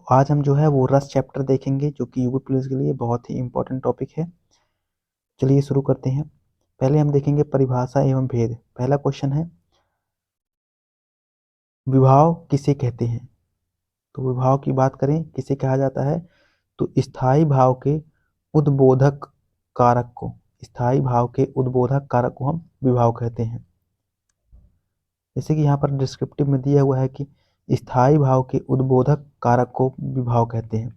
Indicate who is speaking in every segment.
Speaker 1: आज हम जो है वो रस चैप्टर देखेंगे, जो कि यूपी पुलिस के लिए बहुत ही इम्पोर्टेंट टॉपिक है। चलिए शुरू करते हैं। पहले हम देखेंगे परिभाषा एवं भेद। पहला क्वेश्चन है, विभाव किसे कहते हैं? तो विभाव की बात करें, किसे कहा जाता है? तो स्थायी भाव के उद्बोधक कारक को, स्थायी भाव के उद्बोधक कारक को हम विभाव कहते हैं। जैसे कि यहाँ पर डिस्क्रिप्टिव में दिया हुआ है कि स्थायी भाव के उद्बोधक कारक को विभाव कहते हैं।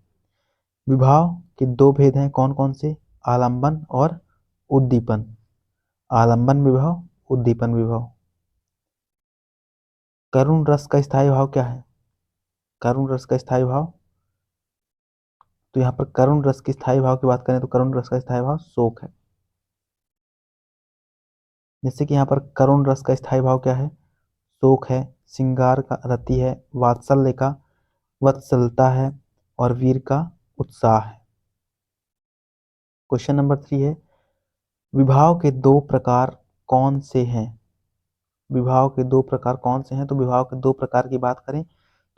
Speaker 1: विभाव के दो भेद हैं, कौन कौन से? आलंबन और उद्दीपन। आलंबन विभाव, उद्दीपन विभाव। करुण रस का स्थायी भाव क्या है? करुण रस का स्थायी भाव, तो यहाँ पर करुण रस की स्थायी भाव की बात करें तो करुण रस का स्थायी भाव शोक है। जैसे कि यहाँ पर करुण रस का स्थायी भाव क्या है? शोक है, श्रृंगार का रति है, वात्सल्य का वत्सलता है और वीर का उत्साह है। क्वेश्चन नंबर 3 है, विभाव के दो प्रकार कौन से हैं? विभाव के दो प्रकार कौन से हैं? तो विभाव के दो प्रकार की बात करें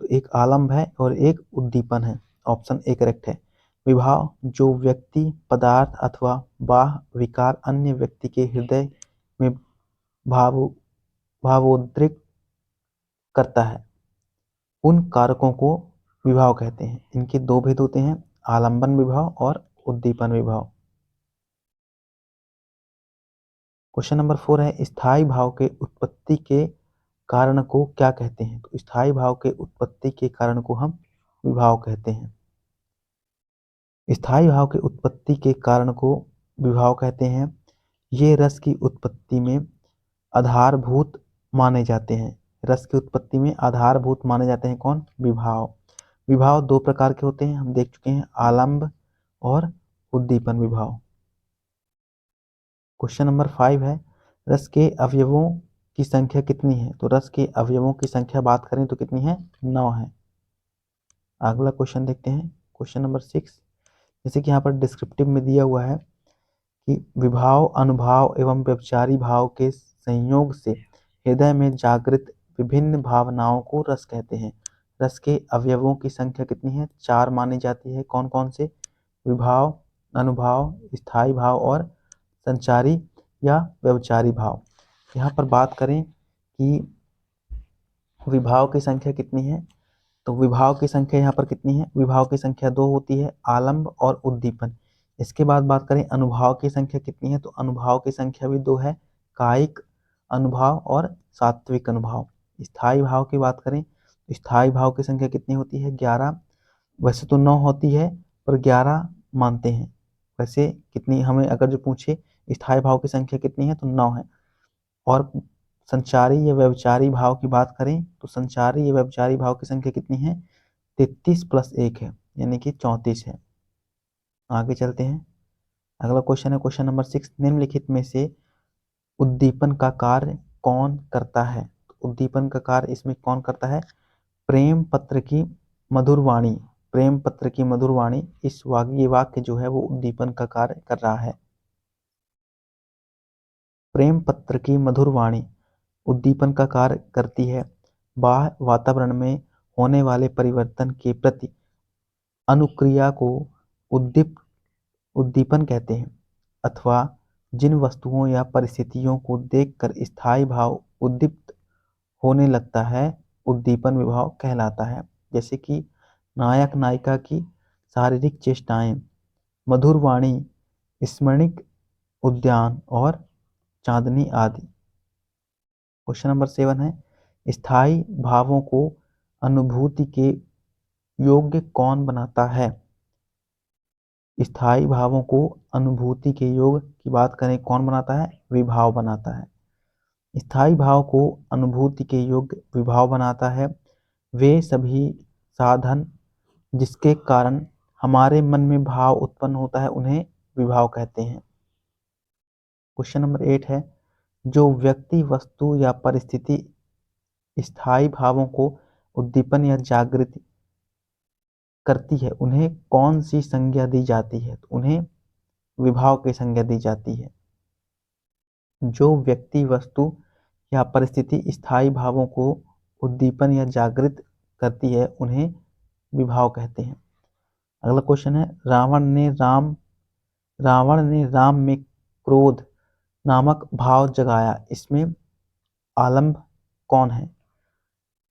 Speaker 1: तो एक आलंब है और एक उद्दीपन है। ऑप्शन ए करेक्ट है। विभाव जो व्यक्ति, पदार्थ अथवा बाह्य विकार अन्य व्यक्ति के हृदय में भाव भावोद्रेक करता है, उन कारकों को विभाव कहते हैं। इनके दो भेद होते हैं, आलंबन विभाव और उद्दीपन विभाव। क्वेश्चन नंबर 4 है, स्थायी भाव के उत्पत्ति के कारण को क्या कहते हैं? तो स्थायी भाव के उत्पत्ति के कारण को हम विभाव कहते हैं। स्थायी भाव के उत्पत्ति के कारण को विभाव कहते हैं। ये रस की उत्पत्ति में आधारभूत माने जाते हैं। रस की उत्पत्ति में आधारभूत माने जाते हैं कौन? विभाव। विभाव दो प्रकार के होते हैं, हम देख चुके हैं, आलंब और उद्दीपन विभाव। क्वेश्चन नंबर 5 है, रस के अवयवों की संख्या कितनी है? तो रस के अवयवों की संख्या बात करें तो कितनी है? 9 है। अगला क्वेश्चन देखते हैं, क्वेश्चन नंबर 6। जैसे कि यहाँ पर डिस्क्रिप्टिव में दिया हुआ है कि विभाव, अनुभाव एवं व्यभिचारी भाव के संयोग से हृदय में जागृत विभिन्न भावनाओं को रस कहते हैं। रस के अवयवों की संख्या कितनी है? 4 मानी जाती है। कौन कौन से? विभाव, अनुभाव, स्थायी भाव और संचारी या व्यभिचारी भाव। यहाँ पर बात करें कि विभाव की संख्या कितनी है, तो विभाव की संख्या यहाँ पर कितनी है? विभाव की संख्या 2 होती है, आलंब और उद्दीपन। इसके बाद बात करें अनुभाव की संख्या कितनी है, तो अनुभाव की संख्या भी 2 है, कायिक अनुभाव और सात्विक अनुभाव। स्थायी भाव की बात करें तो स्थायी भाव की संख्या कितनी होती है? 11। वैसे तो 9 होती है पर 11 मानते हैं। वैसे कितनी, हमें अगर जो पूछे स्थायी भाव की संख्या कितनी है तो 9 है। और संचारी या व्यभिचारी भाव की बात करें तो संचारी या व्यभिचारी भाव की संख्या कितनी है? 33 + 1 है, यानी कि 34 है। आगे चलते हैं, अगला क्वेश्चन है क्वेश्चन नंबर 6। निम्नलिखित में से उद्दीपन का कार्य कौन करता है? उद्दीपन का कार्य इसमें कौन करता है? प्रेम पत्र की मधुर वाणी, प्रेम पत्र की मधुर वाणी, इस ये वाक्य जो है वो उद्दीपन का कार्य कर रहा है। प्रेम पत्र की मधुर वाणी उद्दीपन का कार्य करती है। बाह्य वातावरण में होने वाले परिवर्तन के प्रति अनुक्रिया को उद्दीपन कहते हैं, अथवा जिन वस्तुओं या परिस्थितियों को देखकर स्थायी भाव उद्दीप्त होने लगता है, उद्दीपन विभाव कहलाता है। जैसे कि नायक नायिका की शारीरिक चेष्टाएं, मधुर वाणी, स्मरणिक उद्यान और चांदनी आदि। क्वेश्चन नंबर 7 है, स्थायी भावों को अनुभूति के योग्य कौन बनाता है? स्थायी भावों को अनुभूति के योग की बात करें, कौन बनाता है? विभाव बनाता है। स्थायी भाव को अनुभूति के योग्य विभाव बनाता है वे सभी साधन जिसके कारण हमारे मन में भाव उत्पन्न होता है, उन्हें विभाव कहते हैं। क्वेश्चन नंबर 8 है, जो व्यक्ति, वस्तु या परिस्थिति स्थायी भावों को उद्दीपन या जागृति करती है, उन्हें कौन सी संज्ञा दी जाती है? तो उन्हें विभाव की संज्ञा दी जाती है। जो व्यक्ति, वस्तु या परिस्थिति स्थायी भावों को उद्दीपन या जागृत करती है, उन्हें विभाव कहते हैं। अगला क्वेश्चन है, रावण ने राम में क्रोध नामक भाव जगाया, इसमें आलम्ब कौन है?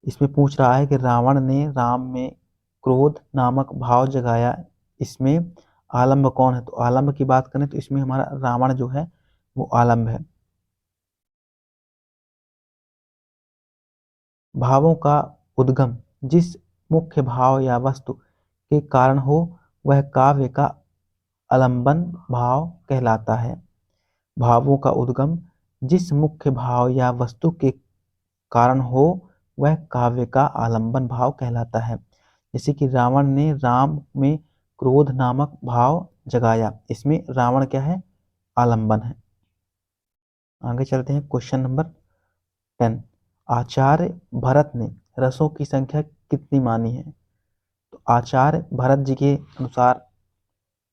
Speaker 1: इसमें पूछ रहा है कि रावण ने राम में क्रोध नामक भाव जगाया, इसमें आलम्ब कौन है? तो आलम्ब की बात करें तो इसमें हमारा रावण जो है वो आलम्ब है। भावों का उद्गम जिस मुख्य भाव या वस्तु के कारण हो वह काव्य का आलंबन भाव कहलाता है। भावों का उद्गम जिस मुख्य भाव या वस्तु के कारण हो वह काव्य का आलंबन भाव कहलाता है। जैसे कि रावण ने राम में क्रोध नामक भाव जगाया, इसमें रावण क्या है? आलंबन है। आगे चलते हैं, क्वेश्चन नंबर 10। आचार्य भरत ने रसों की संख्या कितनी मानी है? तो आचार्य भरत जी के अनुसार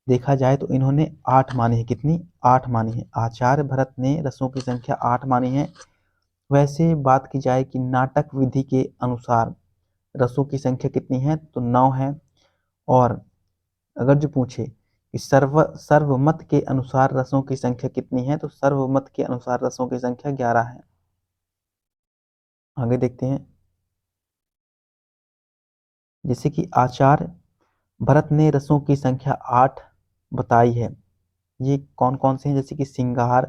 Speaker 1: देखा जाए तो इन्होंने 8 मानी है। कितनी? 8 मानी है। आचार्य भरत ने रसों की संख्या 8 मानी है। वैसे बात की जाए कि नाटक विधि के अनुसार रसों की संख्या कितनी है? तो 9 है। और अगर जो पूछे कि सर्वमत के अनुसार रसों की संख्या कितनी है, तो सर्वमत के अनुसार रसों की संख्या 11 है। आगे देखते हैं, जैसे कि आचार्य भरत ने रसों की संख्या 8 बताई है। ये कौन कौन से हैं? जैसे कि श्रृंगार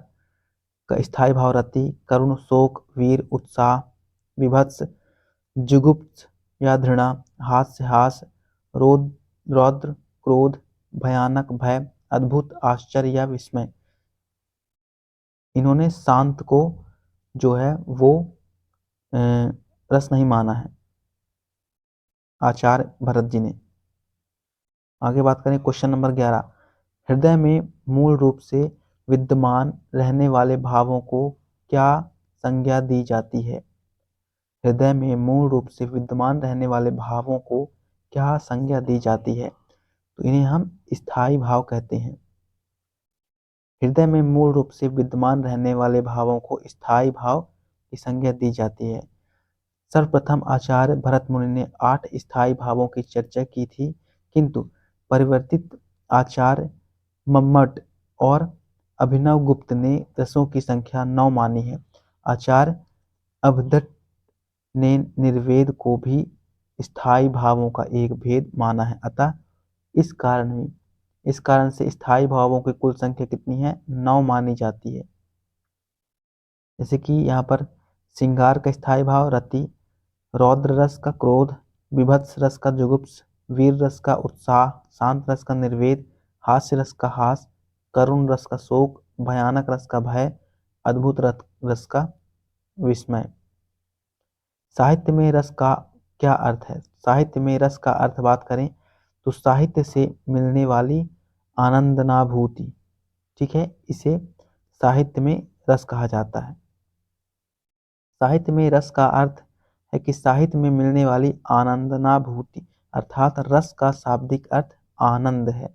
Speaker 1: का स्थायी भाव रति, करुण, शोक, वीर, उत्साह, विभत्स, जुगुप्स या घृणा, हास्य, हास, रौद्र, क्रोध, भयानक, भय, अद्भुत, आश्चर्य या विस्मय। इन्होंने शांत को जो है वो रस नहीं माना है, आचार्य भरत जी ने। आगे बात करें, क्वेश्चन नंबर 11। हृदय में मूल रूप से विद्यमान रहने वाले भावों को क्या संज्ञा दी जाती है? हृदय में मूल रूप से विद्यमान रहने वाले भावों को क्या संज्ञा दी जाती है? तो इन्हें हम स्थायी भाव कहते हैं। हृदय में मूल रूप से विद्यमान रहने वाले भावों को स्थायी भाव की संज्ञा दी जाती है। सर्वप्रथम आचार्य भरत मुनि ने 8 स्थायी भावों की चर्चा की थी, किंतु परिवर्तित आचार्य मम्मट और अभिनव गुप्त ने रसों की संख्या 9 मानी है। आचार्य अभद्र ने निर्वेद को भी स्थायी भावों का एक भेद माना है। अतः इस कारण से स्थायी भावों की कुल संख्या कितनी है? 9 मानी जाती है। जैसे कि यहाँ पर श्रृंगार का स्थायी भाव रति, रौद्र रस का क्रोध, विभत्स रस का जुगुप्स, वीर रस का उत्साह, शांत रस का निर्वेद, हास्य रस का हास, करुण रस का शोक, भयानक रस का भय, अद्भुत रस का विस्मय। साहित्य में रस का क्या अर्थ है? साहित्य में रस का अर्थ बात करें तो साहित्य से मिलने वाली आनंदनाभूति, ठीक है, इसे साहित्य में रस कहा जाता है। साहित्य में रस का अर्थ है कि साहित्य में मिलने वाली आनंदनाभूति, अर्थात रस का शाब्दिक अर्थ आनंद है।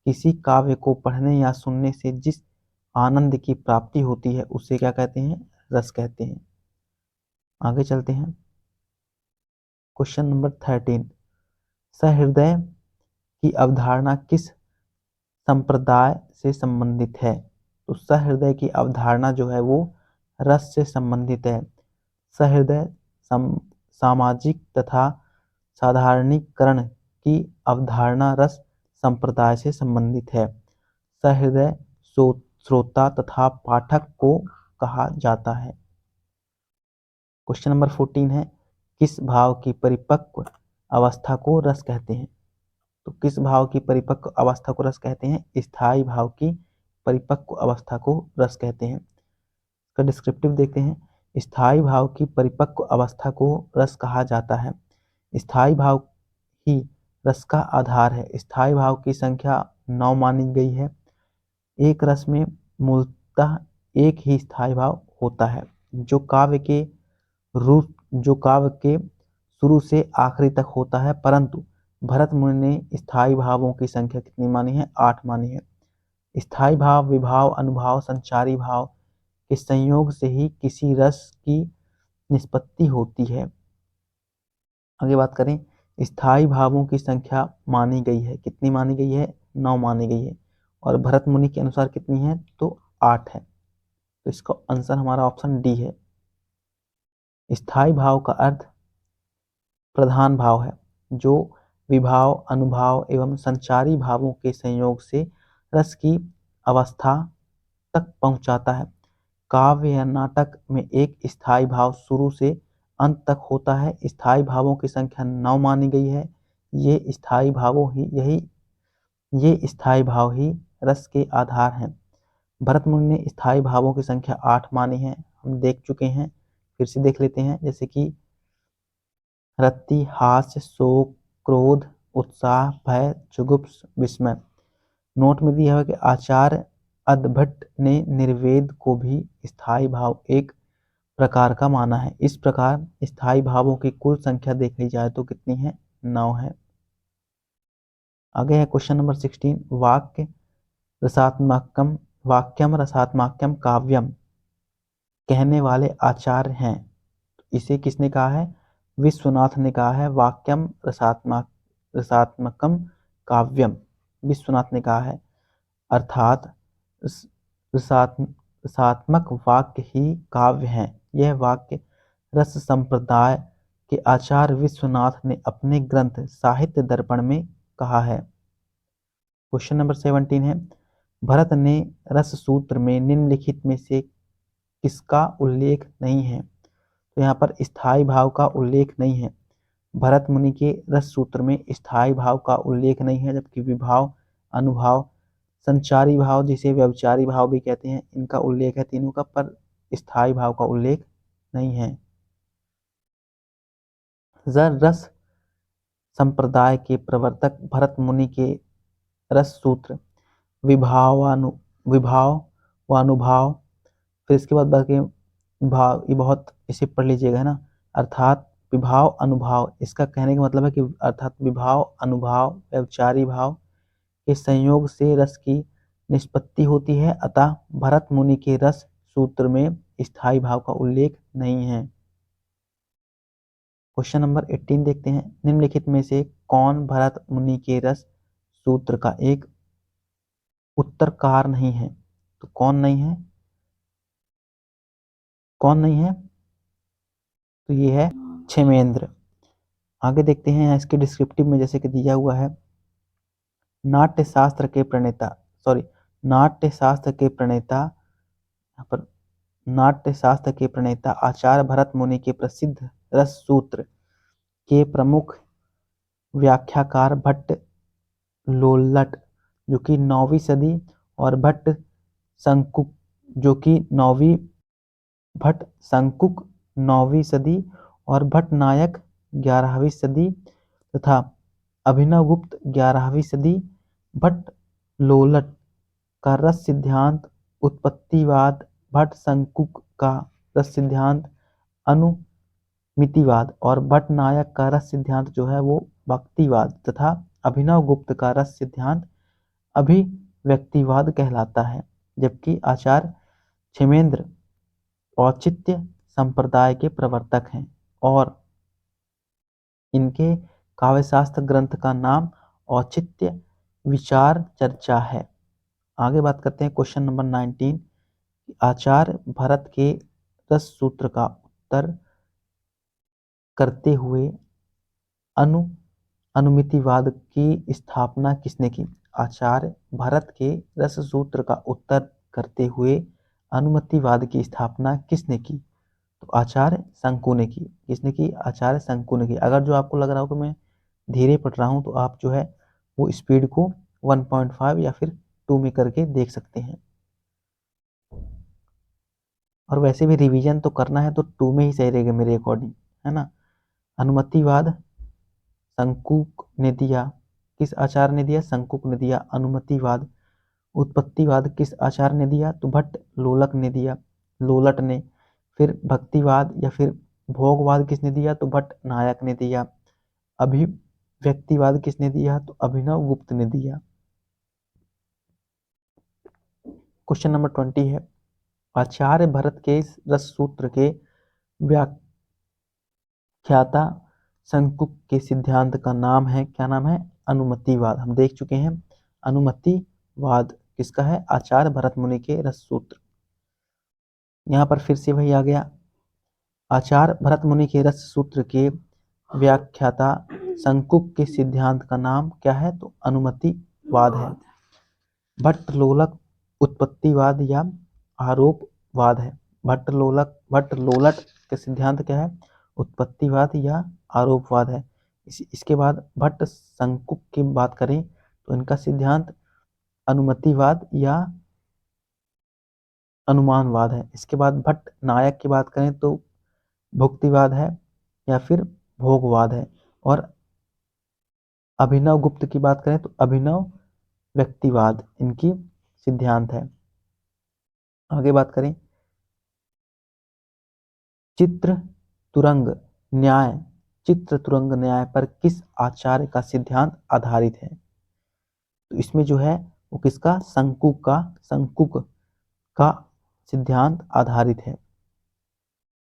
Speaker 1: किसी काव्य को पढ़ने या सुनने से जिस आनंद की प्राप्ति होती है उसे क्या कहते हैं? रस कहते हैं। आगे चलते हैं, क्वेश्चन नंबर 13। सहृदय की अवधारणा किस संप्रदाय से संबंधित है? तो सहृदय की अवधारणा जो है वो रस से संबंधित है। सहृदय सामाजिक तथा साधारणीकरण की अवधारणा रस संप्रदाय से संबंधित है। सहृदय श्रोता तथा पाठक को कहा जाता है। क्वेश्चन नंबर 14 है, किस भाव की परिपक्व अवस्था को रस कहते हैं? तो किस भाव की परिपक्व अवस्था को रस कहते हैं? स्थायी भाव की परिपक्व अवस्था को रस कहते हैं। इसका डिस्क्रिप्टिव देखते हैं। स्थायी भाव की परिपक्व अवस्था को रस कहा जाता है। स्थायी भाव ही रस का आधार है। स्थायी भाव की संख्या 9 मानी गई है। एक रस में मूलतः एक ही स्थायी भाव होता है जो काव्य के शुरू से आखिरी तक होता है, परंतु भरत मुनि ने स्थायी भावों की संख्या कितनी मानी है? 8 मानी है। स्थायी भाव, विभाव, अनुभाव, संचारी भाव के संयोग से ही किसी रस की निष्पत्ति होती है। आगे बात करें स्थायी भावों की संख्या मानी गई है। कितनी मानी गई है? 9 मानी गई है। और भरत मुनि के अनुसार कितनी है? तो 8 है। तो इसका आंसर हमारा ऑप्शन डी है। स्थायी भाव का अर्थ प्रधान भाव है, जो विभाव, अनुभाव एवं संचारी भावों के संयोग से रस की अवस्था तक पहुंचाता है। काव्य या नाटक में एक स्थायी भाव शुरू से अंत तक होता है। स्थायी भावों की संख्या 9 मानी गई है। ये स्थायी भाव ही रस के आधार हैं। भरत मुनि ने स्थायी भावों की संख्या 8 मानी है, हम देख चुके हैं, फिर से देख लेते हैं। जैसे कि रति, हास्य, शोक, क्रोध, उत्साह, भय, जुगुप्स, विस्मय। नोट में दिया है कि आचार्य अद्भट्ट ने निर्वेद को भी स्थायी भाव एक प्रकार का माना है। इस प्रकार स्थायी भावों की कुल संख्या देखी जाए तो कितनी है? 9 है। आगे है क्वेश्चन नंबर 16। वाक्यम रसात्मकम काव्यम कहने वाले आचार्य हैं। इसे किसने कहा है? विश्वनाथ ने कहा है। वाक्यम रसात्मकम काव्यम विश्वनाथ ने कहा है। अर्थात रसात्मक वाक्य ही काव्य हैं। यह वाक्य रस संप्रदाय के आचार्य विश्वनाथ ने अपने ग्रंथ साहित्य दर्पण में कहा है। क्वेश्चन नंबर 17 है। भरत ने रस सूत्र में निम्नलिखित में से किसका उल्लेख नहीं है? तो यहाँ पर स्थायी भाव का उल्लेख नहीं है। भरत मुनि के रस सूत्र में स्थायी भाव का उल्लेख नहीं है, जबकि विभाव, अनुभाव, संचारी भाव जिसे व्यभिचारी भाव भी कहते हैं, इनका उल्लेख है तीनों का, पर स्थायी भाव का उल्लेख नहीं है। रस संप्रदाय के प्रवर्तक भरत मुनि के रस सूत्र विभाव व अनुभाव, फिर इसके बाद बाकी भाव, ये बहुत इसे पढ़ लीजिएगा, है ना। अर्थात विभाव अनुभाव, इसका कहने का मतलब है कि अर्थात विभाव अनुभाव व्यभिचारी भाव के संयोग से रस की निष्पत्ति होती है। अतः भरत मुनि के रस सूत्र में स्थायी भाव का उल्लेख नहीं है। क्वेश्चन नंबर 18 देखते हैं। निम्नलिखित में से कौन भरत मुनि के रस सूत्र का एक उत्तरकार नहीं है? तो कौन नहीं है? कौन नहीं है? तो ये है क्षेमेंद्र। आगे देखते हैं इसके डिस्क्रिप्टिव में, जैसे कि दिया हुआ है। नाट्य शास्त्र के प्रणेता यहाँ पर नाट्य शास्त्र के प्रणेता आचार्य भरत मुनि के प्रसिद्ध रस सूत्र के प्रमुख व्याख्याकार भट्ट लोल्लट, जो कि 9वीं सदी, और भट्ट शंकुक 9वीं सदी और भट्टनायक 11वीं सदी तथा अभिनवगुप्त 11वीं सदी। भट्ट लोल्लट का रस सिद्धांत उत्पत्तिवाद, भट्ट शंकुक का रस सिद्धांत अनुमितिवाद और भट्टनायक का रस सिद्धांत जो है वो भक्तिवाद तथा अभिनवगुप्त का रस सिद्धांत अभिव्यक्तिवाद कहलाता है। जबकि आचार्य क्षेमेंद्र औचित्य संप्रदाय के प्रवर्तक हैं और इनके काव्यशास्त्र ग्रंथ का नाम औचित्य विचार चर्चा है। आगे बात करते हैं क्वेश्चन नंबर 19। आचार्य भरत के रस सूत्र का उत्तर करते हुए अनुमितिवाद की स्थापना किसने की? आचार्य भरत के रस सूत्र का उत्तर करते हुए अनुमितिवाद की स्थापना किसने की? तो आचार्य शंकु ने की। किसने की? आचार्य शंकु ने की। अगर जो आपको लग रहा हो कि मैं धीरे पढ़ रहा हूँ, तो आप जो है वो स्पीड को 1.5 या फिर 2 में करके देख सकते हैं। और वैसे भी रिवीजन तो करना है तो 2 में ही सही रहेगा मेरे अकॉर्डिंग, है ना। अनुमतिवाद शंकुक ने दिया। किस आचार्य ने दिया? शंकुक ने दिया। अनुमतिवाद उत्पत्तिवाद किस आचार्य ने दिया? तो भट्ट लोलट ने। फिर भक्तिवाद या फिर भोगवाद किसने दिया? तो भट्ट नायक ने दिया। अभिव्यक्तिवाद किसने दिया? तो अभिनव गुप्त ने दिया। क्वेश्चन नंबर 20 है। आचार्य भरत के रस सूत्र के व्याख्याता संकुक के सिद्धांत का नाम है, क्या नाम है? अनुमतिवाद। हम देख चुके हैं अनुमतिवाद किसका है? आचार्य भरत मुनि के रस सूत्र। यहाँ पर फिर से वही आ गया, आचार्य भरत मुनि के रस सूत्र के व्याख्याता संकुक के सिद्धांत का नाम क्या है? तो अनुमतिवाद है। भट्टलोलक उत्पत्तिवाद या आरोपवाद है। भट्टलोलक के सिद्धांत क्या है? उत्पत्तिवाद या आरोपवाद है। इसके बाद भट्ट संकुक की बात करें तो इनका सिद्धांत अनुमतिवाद या अनुमानवाद है। इसके बाद भट्ट नायक की बात करें तो भुक्तिवाद है या फिर भोगवाद है। और अभिनव गुप्त की बात करें तो अभिनव व्यक्तिवाद इनकी सिद्धांत है। आगे बात करें, चित्र तुरंग न्याय पर किस आचार्य का सिद्धांत आधारित है? तो इसमें जो है वो किसका? संकुक का सिद्धांत आधारित है।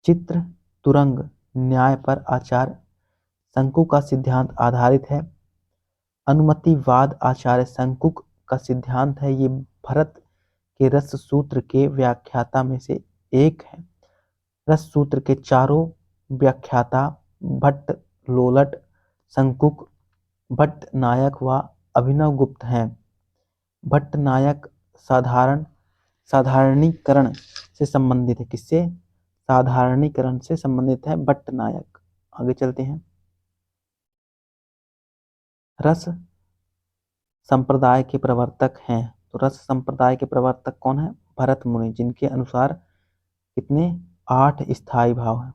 Speaker 1: चित्र तुरंग न्याय पर आचार्य संकुक का सिद्धांत आधारित है। अनुमतिवाद आचार्य संकुक का सिद्धांत है। ये भरत के रस सूत्र के व्याख्याता में से एक है। रस सूत्र के चारों व्याख्याता भट्ट लोलट, संकुक, भट्ट नायक व अभिनव गुप्त हैं। भट्ट नायक साधारणीकरण से संबंधित है। किससे? साधारणीकरण से संबंधित है भट्ट नायक। आगे चलते हैं, रस संप्रदाय के प्रवर्तक हैं। तो रस संप्रदाय के प्रवर्तक कौन है? भरत मुनि, जिनके अनुसार कितने? 8 स्थायी भाव हैं।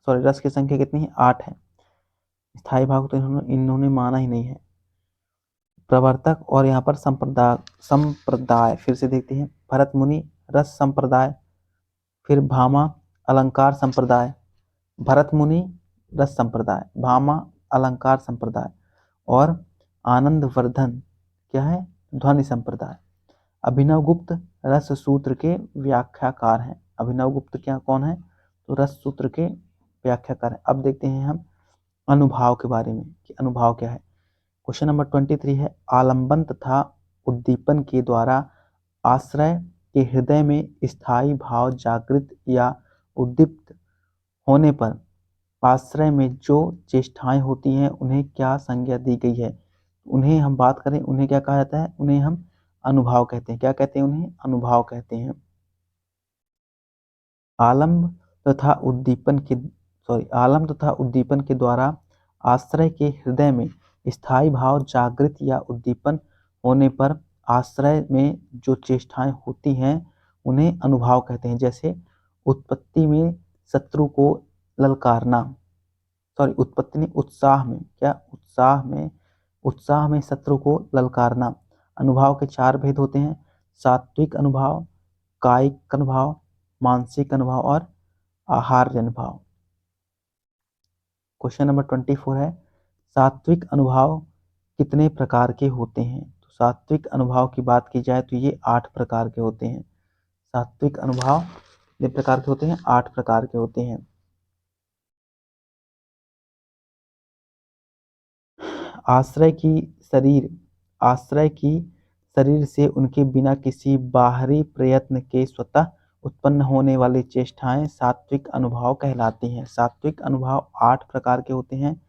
Speaker 1: सॉरी, रस की संख्या कितनी है? 8 है। स्थायी भाव तो इन्होंने माना ही नहीं है। प्रवर्तक और यहाँ पर संप्रदाय फिर से देखते हैं, भरत मुनि रस संप्रदाय, फिर भामा अलंकार संप्रदाय, भरत मुनि रस संप्रदाय, भामा अलंकार संप्रदाय और आनंदवर्धन क्या है? ध्वनि संप्रदाय। अभिनव गुप्त रस सूत्र के व्याख्याकार हैं। अभिनव गुप्त क्या कौन है? तो रस सूत्र के व्याख्याकार हैं। अब देखते हैं हम अनुभाव के बारे में कि अनुभाव क्या है। क्वेश्चन नंबर 23 है, आलंबन तथा उद्दीपन के द्वारा आश्रय के हृदय में स्थायी भाव जागृत या उद्दीप्त होने पर आश्रय में जो चेष्टाएं होती हैं उन्हें क्या संज्ञा दी गई है? उन्हें हम बात करें, उन्हें क्या कहा जाता है? उन्हें हम अनुभाव कहते हैं। क्या कहते हैं? उन्हें अनुभाव कहते हैं। आलम्ब तथा उद्दीपन के द्वारा आश्रय के हृदय में स्थायी भाव जागृत या उद्दीपन होने पर आश्रय में जो चेष्टाएं होती हैं उन्हें अनुभाव कहते हैं। जैसे उत्पत्ति में शत्रु को ललकारना, उत्पत्ति नहीं, उत्साह में, क्या? उत्साह में शत्रु को ललकारना। अनुभाव के 4 भेद होते हैं, सात्विक अनुभाव, कायिक अनुभाव, मानसिक अनुभाव और आहार्य अनुभाव। क्वेश्चन नंबर 24 है, सात्विक अनुभाव कितने प्रकार के होते हैं? तो सात्विक अनुभाव की बात की जाए तो ये 8 प्रकार के होते हैं। सात्विक अनुभाव कितने प्रकार के होते हैं? 8 प्रकार के होते हैं। आश्रय की शरीर से उनके बिना किसी बाहरी प्रयत्न के स्वतः उत्पन्न होने वाली चेष्टाएं सात्विक अनुभाव कहलाती हैं। सात्विक अनुभाव 8 प्रकार के होते हैं।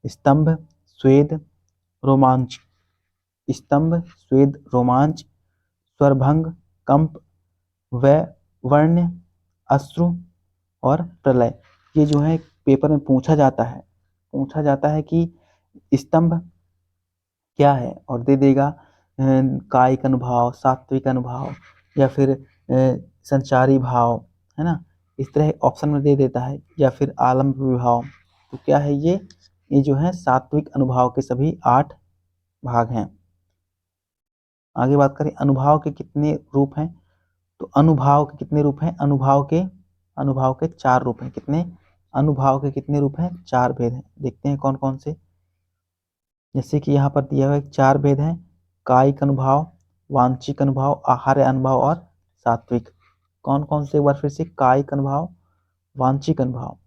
Speaker 1: स्तंभ, स्वेद, रोमांच, स्वरभंग, कंप, वर्ण, अश्रु और प्रलय। ये जो है पेपर में पूछा जाता है कि स्तंभ क्या है, और दे देगा कायिक अनुभाव, सात्विक अनुभाव या फिर संचारी भाव, है ना, इस तरह ऑप्शन में दे देता है, या फिर आलम्ब विभाव। तो क्या है ये जो है सात्विक अनुभाव के सभी 8 भाग हैं। आगे बात करें, अनुभाव के कितने रूप हैं? तो अनुभाव के कितने रूप हैं? अनुभाव के 4 रूप हैं। कितने? अनुभाव के कितने रूप हैं? 4 भेद हैं। देखते हैं कौन कौन से। जैसे कि यहाँ पर दिया हुआ 4 भेद हैं, कायिक अनुभाव, वांछिक अनुभाव, आहार्य अनुभाव और सात्विक। कौन कौन से? एक बार फिर से, कायिक अनुभाव, वांछिक अनुभाव,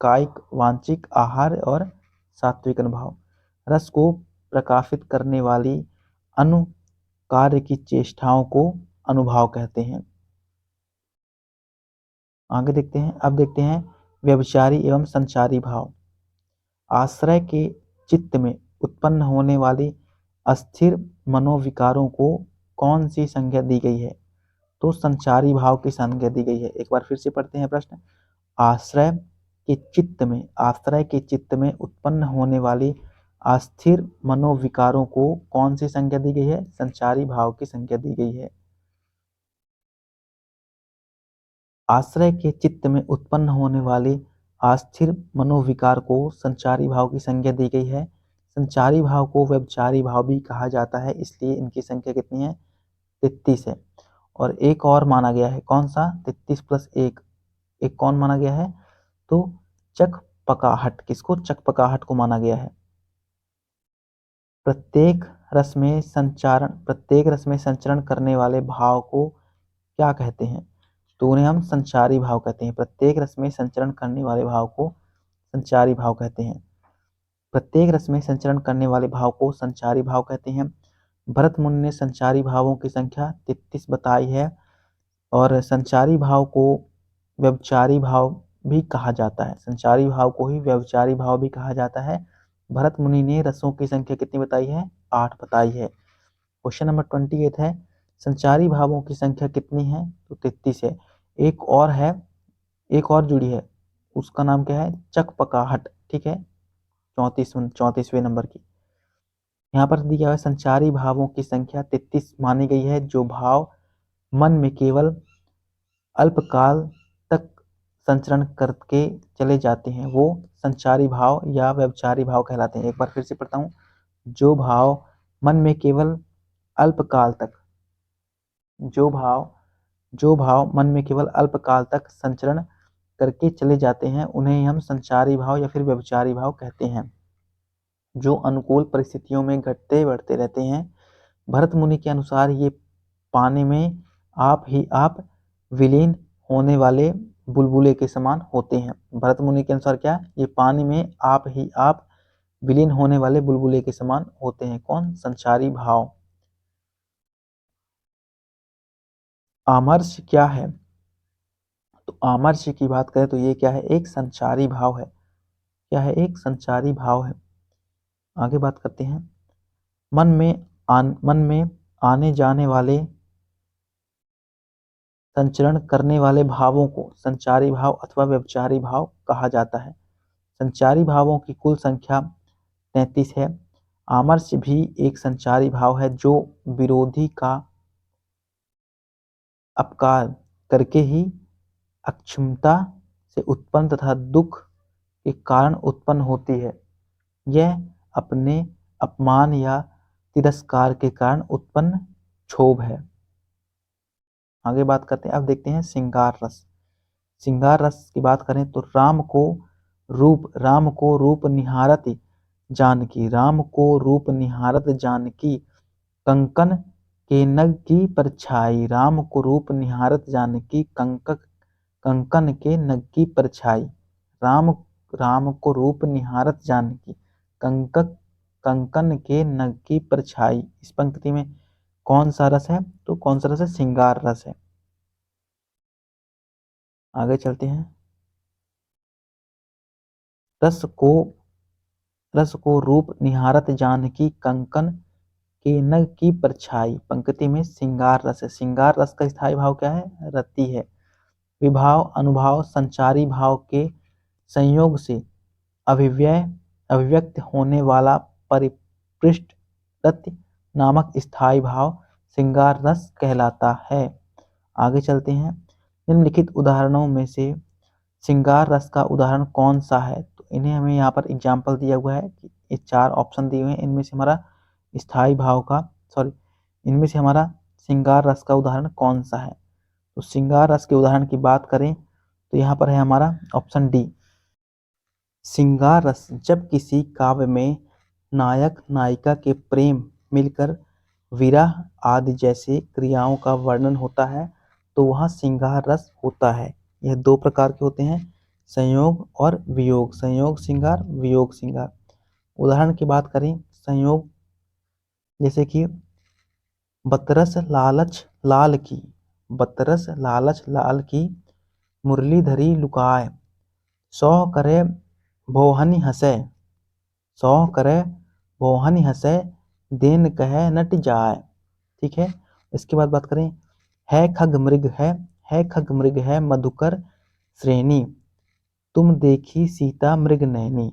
Speaker 1: कायिक वांछिक आहार और सात्विक अनुभाव। रस को प्रकाशित करने वाली अनु कार्य की चेष्टाओं को अनुभाव कहते हैं। आगे देखते हैं, अब देखते हैं व्यभिचारी एवं संचारी भाव। आश्रय के चित्त में उत्पन्न होने वाली अस्थिर मनोविकारों को कौन सी संज्ञा दी गई है? तो संचारी भाव की संज्ञा दी गई है। एक बार फिर से पढ़ते हैं प्रश्न। आश्रय के चित्त में उत्पन्न होने वाली अस्थिर मनोविकारों को कौन सी संज्ञा दी गई है? संचारी भाव की संज्ञा दी गई है। आश्रय के चित्त में उत्पन्न होने वाले अस्थिर मनोविकार को संचारी भाव की संज्ञा दी गई है। संचारी भाव को व्यभिचारी भाव भी कहा जाता है, इसलिए इनकी संख्या कितनी है? 33 है। और एक और माना गया है, कौन सा? 33 प्लस 1, एक कौन माना गया है? तो चकपकाहट। किसको? चकपकाहट को माना गया है। प्रत्येक रस में संचरण करने वाले भाव को क्या कहते हैं? तो उन्हें हम संचारी भाव कहते हैं। प्रत्येक रस में संचरण करने वाले भाव को संचारी भाव कहते हैं। प्रत्येक रस में संचरण करने वाले भाव को संचारी भाव कहते हैं। भरत मुनि ने संचारी भावों की संख्या 33 बताई है और संचारी भाव को व्यभिचारी भाव भी कहा जाता है। संचारी भाव को ही व्यभिचारी भाव भी कहा जाता है। भरत मुनि ने रसों की संख्या कितनी बताई है? 8 बताई है। क्वेश्चन नंबर 28 है, संचारी भावों की संख्या कितनी है? तो 33 है। एक और जुड़ी है, उसका नाम क्या है? चकपकाहट। ठीक है, 34वें नंबर की। यहाँ पर दिया हुआ संचारी भावों की संख्या 33 मानी गई है। जो भाव मन में केवल अल्पकाल तक संचरण करके चले जाते हैं वो संचारी भाव या व्यभिचारी भाव कहलाते हैं। एक बार फिर से पढ़ता हूँ। जो भाव मन में केवल अल्पकाल तक मन में केवल अल्पकाल तक संचरण करके चले जाते हैं उन्हें हम संचारी भाव या फिर व्यभिचारी भाव कहते हैं। जो अनुकूल परिस्थितियों में घटते बढ़ते रहते हैं। भरत मुनि के अनुसार ये पानी में आप ही आप विलीन होने वाले बुलबुले के समान होते हैं। भरत मुनि के अनुसार क्या? ये पानी में आप ही आप विलीन होने वाले बुलबुले के समान होते हैं। कौन? संचारी भाव। आमर्ष क्या है? तो आमर्ष की बात करें तो ये क्या है? एक संचारी भाव है। क्या है? एक संचारी भाव है। आगे बात करते हैं। मन में आने जाने वाले संचरण करने वाले भावों को संचारी भाव अथवा व्यभिचारी भाव कहा जाता है। संचारी भावों की कुल संख्या 33 है। आमर्ष भी एक संचारी भाव है जो विरोधी का अपकार करके ही अक्षमता से उत्पन्न तथा दुख के कारण उत्पन्न होती है। यह अपने अपमान या तिरस्कार के कारण उत्पन्न क्षोभ है। आगे बात करते हैं। अब देखते हैं श्रृंगार रस। श्रृंगार रस की बात करें तो राम को रूप निहारत जानकी कंकन के नग की परछाई। राम को रूप निहारत जानकी कंकन के नग की परछाई। राम को रूप निहारत जानकी कंकन के नग की परछाई। इस पंक्ति में कौन सा रस है? तो कौन सा रस है? श्रृंगार रस है। आगे चलते हैं। रस को रूप निहारत जानकी कंकन के नग की परछाई पंक्ति में श्रृंगार रस है। श्रृंगार रस का स्थायी भाव क्या है? रति है। विभाव अनुभाव संचारी भाव के संयोग से अभिव्यक्त होने वाला परिपृष्ठ रति नामक स्थायी भाव श्रृंगार रस कहलाता है। आगे चलते हैं। निम्नलिखित उदाहरणों में से श्रृंगार रस का उदाहरण कौन सा है? तो इन्हें हमें यहाँ पर एग्जाम्पल दिया हुआ है कि ये 4 ऑप्शन दिए हुए हैं। इनमें से हमारा श्रृंगार रस का उदाहरण कौन सा है? तो श्रृंगार रस के उदाहरण की बात करें तो यहाँ पर है हमारा ऑप्शन डी। श्रृंगार रस जब किसी काव्य में नायक नायिका के प्रेम मिलकर विरह आदि जैसे क्रियाओं का वर्णन होता है तो वह श्रृंगार रस होता है। यह 2 प्रकार के होते हैं। संयोग और वियोग, संयोग श्रृंगार वियोग श्रृंगार। उदाहरण की बात करें संयोग, जैसे कि बतरस लालच लाल की, बतरस लालच लाल की मुरलीधरी लुकाए, सौ करे भोहनी हंसे, सौ करे भोहनी हंसे, देन कहे नट जाए। ठीक है, इसके बाद बात करें है खग मृग है खग मृग है मधुकर श्रेणी, तुम देखी सीता मृग नैनी।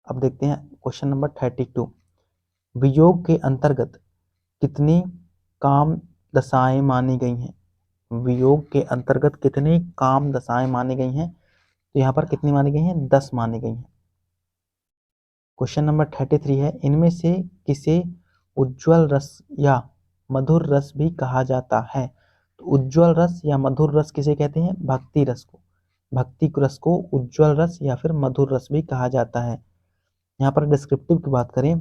Speaker 1: अब देखते हैं क्वेश्चन नंबर 32। वियोग के अंतर्गत कितनी काम दशाएं मानी गई हैं? वियोग के अंतर्गत कितनी काम दशाएं मानी गई हैं? तो यहाँ पर कितनी मानी गई हैं? 10 मानी गई हैं। क्वेश्चन नंबर 33 है, इनमें से किसे उज्ज्वल रस या मधुर रस भी कहा जाता है? तो उज्ज्वल रस या मधुर रस किसे कहते हैं? भक्ति रस को, भक्ति रस को उज्ज्वल रस या फिर मधुर रस भी कहा जाता है। यहाँ पर डिस्क्रिप्टिव की बात करें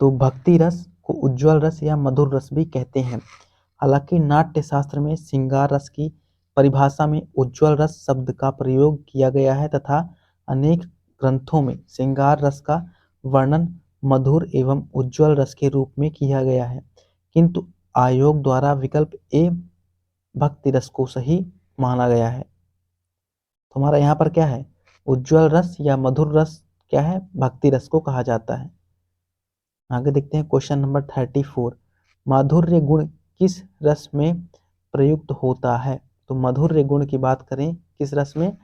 Speaker 1: तो भक्ति रस को उज्ज्वल रस या मधुर रस भी कहते हैं। हालांकि नाट्य शास्त्र में श्रृंगार रस की परिभाषा में उज्ज्वल रस शब्द का प्रयोग किया गया है तथा अनेक ग्रंथों में श्रृंगार रस का वर्णन मधुर एवं उज्ज्वल रस के रूप में किया गया है, किंतु आयोग द्वारा विकल्प ए भक्ति रस को सही माना गया है। तो हमारा यहाँ पर क्या है? उज्ज्वल रस या मधुर रस क्या है? भक्ति रस को कहा जाता है। आगे देखते हैं क्वेश्चन नंबर 34। माधुर्य गुण किस रस में प्रयुक्त होता है? तो माधुर्य गुण की बात करें किस रस में?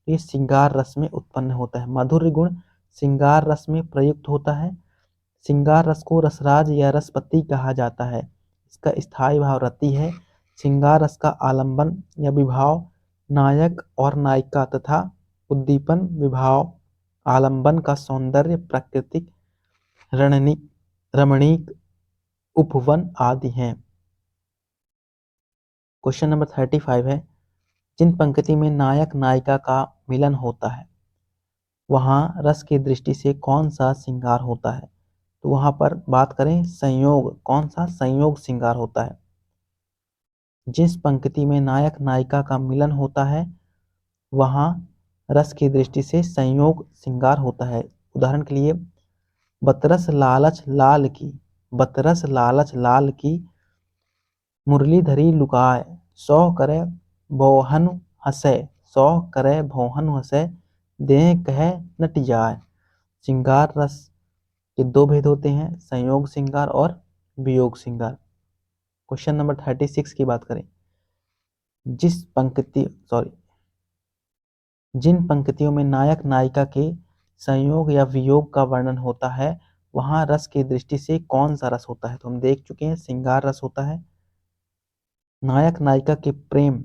Speaker 1: ये श्रृंगार रस में उत्पन्न होता है। माधुर्य गुण श्रृंगार रस में प्रयुक्त होता है। श्रृंगार रस को रसराज या रसपति कहा जाता है। इसका स्थायी भाव रति है। श्रृंगार रस का आलंबन या विभाव नायक और नायिका तथा उद्दीपन विभाव आलंबन का सौंदर्य प्राकृतिक रमणीक उपवन आदि हैं। क्वेश्चन नंबर 35 है, जिन पंक्ति में नायक नायिका का मिलन होता है वहां रस की दृष्टि से कौन सा श्रृंगार होता है? तो वहां पर बात करें संयोग, कौन सा? संयोग श्रृंगार होता है। जिस पंक्ति में नायक नायिका का मिलन होता है वहां रस की दृष्टि से संयोग श्रृंगार होता है। उदाहरण के लिए बतरस लालच लाल की, बतरस लालच लाल की मुरलीधरी लुकाए, सौ करे भोहन हंसे, सौ करे भोहन हंसे, देह कहे नट जाए। श्रृंगार रस के दो भेद होते हैं, संयोग श्रृंगार और वियोग श्रृंगार। क्वेश्चन नंबर 36 की बात करें, जिन पंक्तियों में नायक नायिका के संयोग या वियोग का वर्णन होता है वहां रस की दृष्टि से कौन सा रस होता है? तो हम देख चुके हैं श्रृंगार रस होता है। नायक नायिका के प्रेम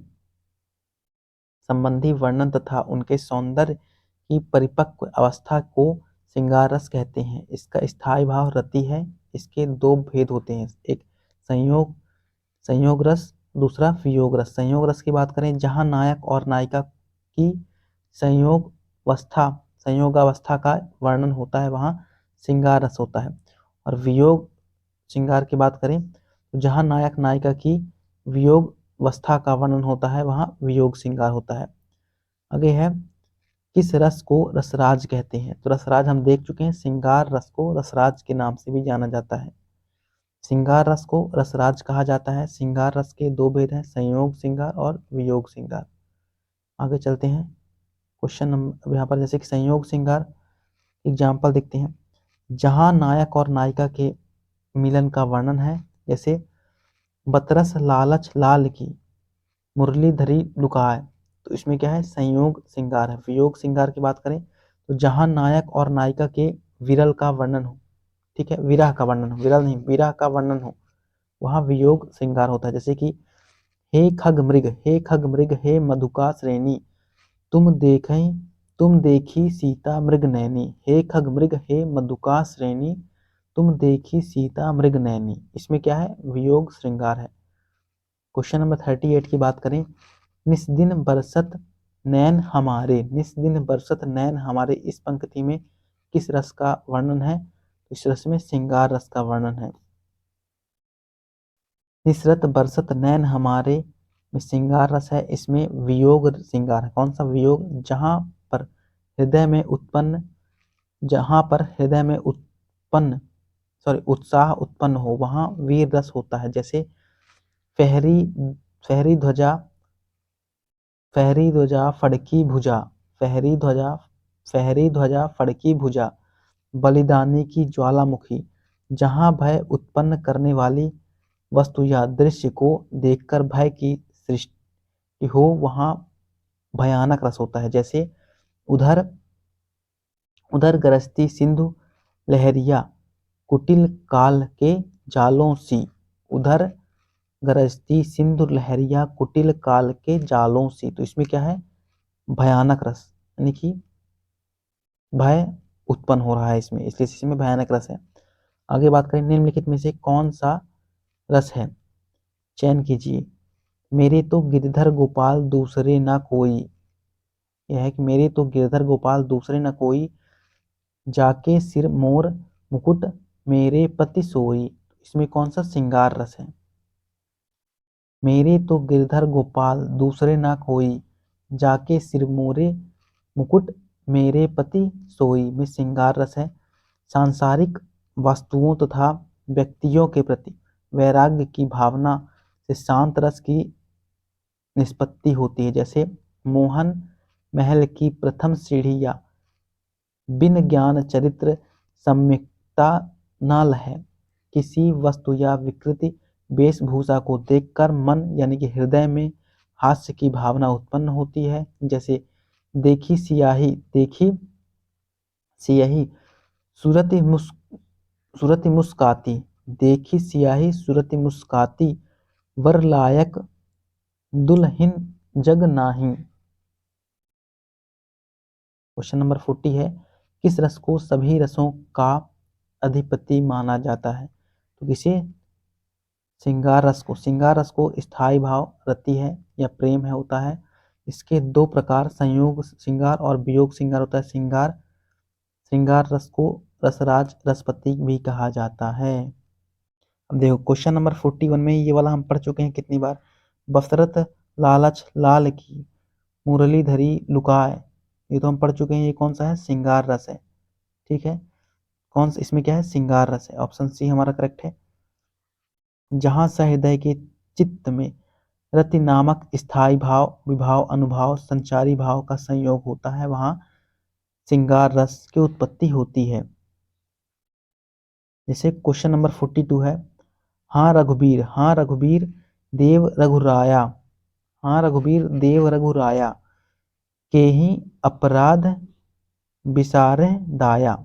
Speaker 1: संबंधी वर्णन तथा उनके सौंदर्य की परिपक्व अवस्था को श्रृंगार रस कहते हैं। इसका स्थायी भाव रति है। इसके दो भेद होते हैं, एक संयोग रस, दूसरा वियोग रस। संयोग रस की बात करें जहां नायक और नायिका की संयोगावस्था का वर्णन होता है वहां श्रृंगार रस होता है। और वियोग श्रृंगार की बात करें तो जहां नायक नायिका की वियोग अवस्था का वर्णन होता है वहां वियोग श्रृंगार होता है। आगे है किस रस को रसराज कहते हैं? तो रसराज हम देख चुके हैं, श्रृंगार रस को रसराज के नाम से भी जाना जाता है। श्रृंगार रस को रसराज कहा जाता है। श्रृंगार रस के दो भेद हैं, संयोग श्रृंगार और वियोग श्रृंगार। आगे चलते हैं क्वेश्चन नंबर, यहाँ पर जैसे कि संयोग श्रृंगार एग्जाम्पल देखते हैं, जहां नायक और नायिका के मिलन का वर्णन है, जैसे बतरस लालच लाल की मुरलीधरी लुकाए, तो इसमें क्या है? संयोग श्रृंगार है। वियोग श्रृंगार की बात करें तो जहां नायक और नायिका के विरल का वर्णन हो, ठीक है, विरह का वर्णन हो, विरल नहीं विरह का वर्णन हो, वहां वियोग श्रृंगार होता है। जैसे कि हे खग मृग हे मधुका श्रेणी, तुम देखी सीता मृग नैनी। हे खग मृग हे मधुका श्रेणी, तुम देखी सीता मृग नैनी। इसमें क्या है? वियोग श्रृंगार है। क्वेश्चन नंबर 38 की बात करें, निस दिन बरसत नैन हमारे, निस दिन बरसत नैन हमारे, इस पंक्ति में किस रस का वर्णन है? इस रस में श्रृंगार रस का वर्णन है। निसरत बरसत नैन हमारे में श्रृंगार रस है, इसमें वियोग श्रृंगार है। कौन सा वियोग? जहां पर हृदय में उत्साह उत्पन्न हो वहां वीर रस होता है। जैसे फहरी फहरी ध्वजा फहरी ध्वजा फड़की भुजा, फहरी ध्वजा फड़की भुजा, बलिदानी की ज्वालामुखी। जहां भय उत्पन्न करने वाली वस्तु या दृश्य को देखकर भय की सृष्टि हो वहां भयानक रस होता है। जैसे उधर उधर गरजती सिंधु लहरिया कुटिल काल के जालों सी, उधर गरजती सिंधु लहरिया कुटिल काल के जालों सी। तो इसमें क्या है? भयानक रस, यानी कि भय उत्पन्न हो रहा है इसमें, इसलिए इसमें भयानक रस है। आगे बात करें, निम्नलिखित में से कौन सा रस है? चयन कीजिए। मेरे तो गिरधर गोपाल दूसरे ना कोई, यह है कि मेरे तो गिरधर गोपाल दूसरे न कोई, जाके सिर मोर मुकुट मेरे पति सोई। इसमें कौन सा श्रृंगार रस है? मेरे तो गिरधर गोपाल दूसरे ना कोई, जाके सिर मोरे मुकुट मेरे पति सोई में श्रृंगार रस है। सांसारिक वस्तुओं तथा व्यक्तियों के प्रति वैराग्य की भावना से शांत रस की निष्पत्ति होती है। जैसे मोहन महल की प्रथम सीढ़ियां बिन ज्ञान चरित्र सम्यक्ता न लहे। किसी वस्तु या विकृति वेशभूषा को देखकर मन यानी कि हृदय में हास्य की भावना उत्पन्न होती है। जैसे देखी सियाही सूरति मुस्काती, देखी सियाही सूरति मुस्काती, वर लायक दुल्हन जग नाही। क्वेश्चन नंबर 40 है, किस रस को सभी रसों का अधिपति माना जाता है? तो किसे? श्रृंगार रस को स्थायी भाव रति है या प्रेम है होता है। इसके दो प्रकार संयोग श्रृंगार और वियोग श्रृंगार होता है। श्रृंगार रस को रसराज रसपति भी कहा जाता है। अब देखो क्वेश्चन नंबर 41 में ये वाला हम पढ़ चुके हैं कितनी बार? बसरत लालच लाल की मुरली धरी लुकाए, ये तो हम पढ़ चुके हैं। ये कौन सा है? श्रृंगार रस है। ठीक है, कौन सा इसमें क्या है? श्रृंगार रस है। ऑप्शन सी हमारा करेक्ट है। जहां सहृदय के चित्त में रति नामक स्थायी भाव विभाव अनुभाव संचारी भाव का संयोग होता है वहां श्रृंगार रस की उत्पत्ति होती है। जैसे क्वेश्चन नंबर 42 है, हाँ रघुबीर देव रघुराया, हाँ रघुबीर देव रघुराया, के ही अपराध विसारे दाया।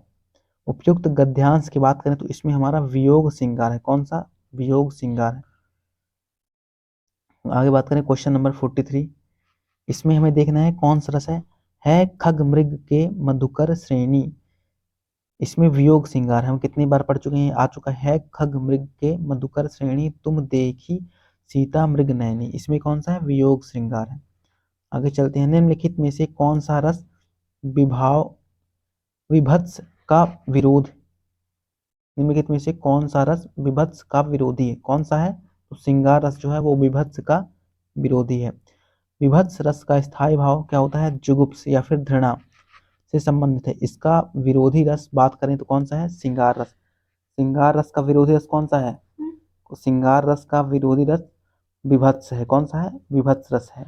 Speaker 1: उपयुक्त गद्यांश की बात करें तो इसमें हमारा वियोग श्रृंगार है। कौन सा? वियोग श्रृंगार है। आगे बात करें क्वेश्चन नंबर 43, इसमें हमें देखना है कौन सा रस है खग मृग के मधुकर श्रेणी। इसमें वियोग श्रृंगार है। हम कितनी बार पढ़ चुके हैं? आ चुका है खग मृग के मधुकर श्रेणी, तुम देखी सीता मृग नैनी। इसमें कौन सा है? वियोग श्रृंगार है। आगे चलते हैं, निम्नलिखित में से कौन सा रस विभत्स का विरोध? निम्नलिखित में से कौन सा रस विभत्स का विरोधी है? कौन सा है? तो श्रृंगार रस जो है वो विभत्स का विरोधी है। विभत्स रस का स्थायी भाव क्या होता है? जुगुप्स या फिर घृणा से संबंधित है। इसका विरोधी रस बात करें तो कौन सा है? श्रृंगार रस। श्रृंगार रस का विरोधी रस कौन सा है? तो श्रृंगार रस का विरोधी रस विभत्स है। कौन सा है? विभत्स रस है।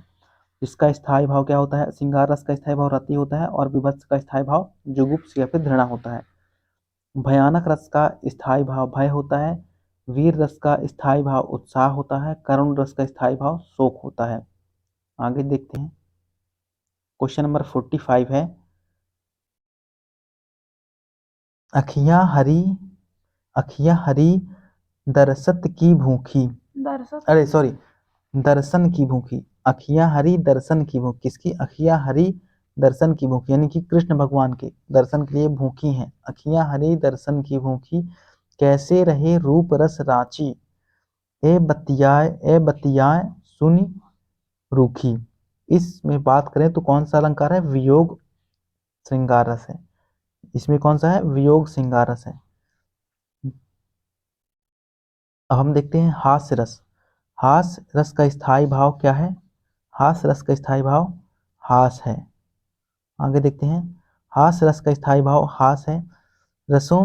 Speaker 1: इसका स्थायी भाव क्या होता है? श्रृंगार रस का स्थायी भाव रति होता है और विभत्स का स्थायी भाव जुगुप्स या फिर घृणा होता है। भयानक रस का स्थायी भाव भय होता है। वीर रस का स्थायी भाव उत्साह होता है। करुण रस का स्थायी भाव शोक होता है। आगे देखते हैं, क्वेश्चन नंबर 45 है, अखियां हरी दरसत की भूखी, दर्शन की भूखी। अखियां हरी दर्शन की भूखी। किसकी? अखियां हरी दर्शन की भूखी, यानी कि कृष्ण भगवान के दर्शन के लिए भूखी हैं। अखियां हरी दर्शन की भूखी, कैसे रहे रूप रस रांची, ए बतियाए सुनी रूखी। इसमें बात करें तो कौन सा अलंकार है? वियोग श्रृंगार रस है। इसमें कौन सा है? वियोग श्रृंगार रस है। अब हम देखते हैं हास्य रस। हास रस का स्थायी भाव क्या है? हास रस का स्थायी भाव हास है। आगे देखते हैं, हास रस का स्थायी भाव हास है। रसों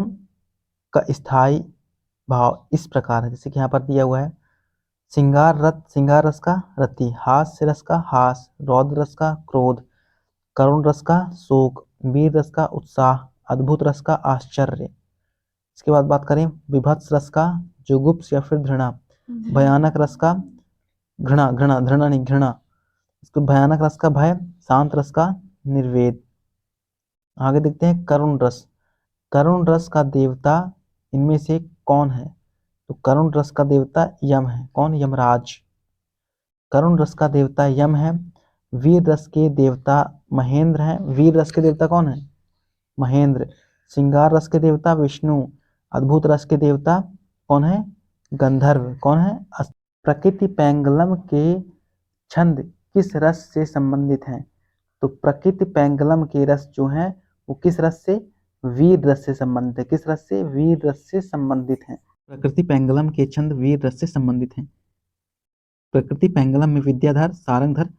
Speaker 1: का स्थायी भाव इस प्रकार है, जैसे कि यहाँ पर दिया हुआ है, श्रृंगार रस का रति, हास्य रस का हास, रौद्र रस का क्रोध, करुण रस का शोक, वीर रस का उत्साह, अद्भुत रस का आश्चर्य। इसके बाद बात करें विभत्स रस का जुगुप्स या फिर घृणा, भयानक रस का घृणा नहीं घृणा, इसको भयानक रस का भय, शांत रस का निर्वेद। आगे देखते हैं करुण रस। करुण रस का देवता इनमें से कौन है? तो करुण रस का देवता यम है। कौन? यमराज। करुण रस का देवता यम है। वीर रस के देवता महेंद्र हैं। वीर रस के देवता कौन है? महेंद्र। श्रृंगार रस के देवता विष्णु। अद्भुत रस के देवता कौन है? गंधर्व। कौन है? प्रकृति पैंगलम के छंद किस रस से संबंधित हैं? तो प्रकृति पैंगलम के रस जो हैं वो किस रस से? वीर रस से संबंधित है। किस रस से? वीर रस से संबंधित हैं। प्रकृति पैंगलम के छंद वीर रस से संबंधित हैं। प्रकृति पैंगलम में विद्याधर, सारंगधर,